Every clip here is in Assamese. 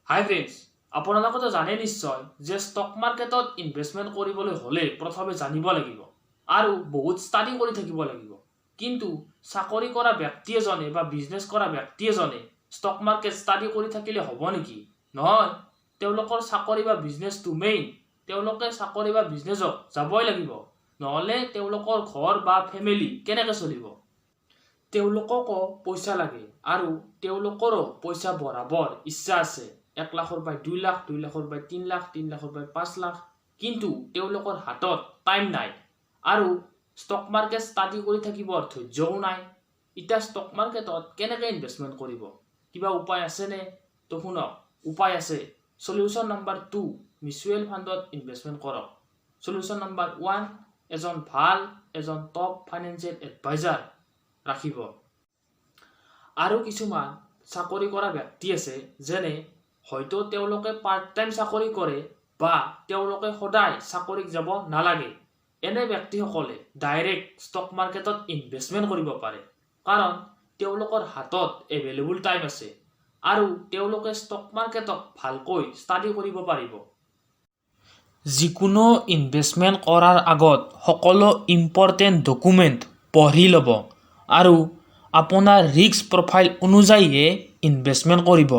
হাই ফ্ৰেণ্ডছ, আপোনালোকে তো জানে নিশ্চয় যে ষ্টক মাৰ্কেটত ইনভেষ্টমেণ্ট কৰিবলৈ হ'লে প্ৰথমে জানিব লাগিব আৰু বহুত ষ্টাডি কৰি থাকিব লাগিব। কিন্তু চাকৰি কৰা ব্যক্তি এজনে বা বিজনেছ কৰা ব্যক্তি এজনে ষ্টক মাৰ্কেট ষ্টাডি কৰি থাকিলে হ'ব নেকি? নহয়, তেওঁলোকৰ চাকৰি বা বিজনেছটো মেইন। তেওঁলোকে চাকৰি বা বিজনেছক যাবই লাগিব, নহ'লে তেওঁলোকৰ ঘৰ বা ফেমিলি কেনেকৈ চলিব? তেওঁলোককো পইচা লাগে আৰু তেওঁলোকৰো পইচা বঢ়াবৰ ইচ্ছা আছে। 1 লাখৰ পৰা 2 লাখ, 2 লাখৰ পৰা 3 লাখ, 3 লাখৰ পৰা 5 লাখ, কিন্তু তেওঁলোকৰ হাতত টাইম নাই আৰু ষ্টক মাৰ্কেট ষ্টাডি কৰি থাকিবৰ ধৈৰ্যও নাই। এতিয়া ষ্টক মাৰ্কেটত কেনেকৈ ইনভেষ্টমেণ্ট কৰিব? কিবা উপায় আছেনে? তো শুনক, উপায় আছে। সলিউশ্যন নম্বৰ 2, মিউচুৱেল ফাণ্ডত ইনভেষ্টমেণ্ট কৰক। সলিউশ্যন নম্বৰ 1, এজন টপ ফাইনেন্সিয়েল এডভাইজাৰ ৰাখিব। আৰু কিছুমান চাকৰি কৰা ব্যক্তি আছে, যেনে হয়তো তেওঁলোকে পাৰ্ট টাইম চাকৰি কৰে বা তেওঁলোকে সদায় চাকৰিত যাব নালাগে। এনে ব্যক্তিসকলে ডাইৰেক্ট ষ্টক মাৰ্কেটত ইনভেষ্টমেণ্ট কৰিব পাৰে, কাৰণ তেওঁলোকৰ হাতত এভেইলেবল টাইম আছে আৰু তেওঁলোকে ষ্টক মাৰ্কেটক ভালকৈ ষ্টাডি কৰিব পাৰিব। যিকোনো ইনভেষ্টমেণ্ট কৰাৰ আগত সকলো ইম্পৰ্টেণ্ট ডকুমেণ্ট পঢ়ি ল'ব আৰু আপোনাৰ ৰিস্ক প্ৰফাইল অনুযায়ীহে ইনভেষ্টমেণ্ট কৰিব।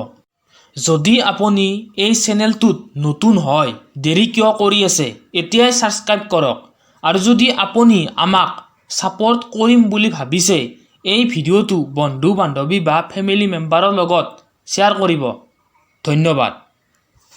যদি আপুনি এই চেনেলটোত নতুন হয়, দেৰি কিয় কৰি আছে? এতিয়াই ছাবস্ক্ৰাইব কৰক। আৰু যদি আপুনি আমাক ছাপোৰ্ট কৰিম বুলি ভাবিছে, এই ভিডিঅ'টো বন্ধু বান্ধৱী বা ফেমিলি মেম্বাৰৰ লগত শ্বেয়াৰ কৰিব। ধন্যবাদ।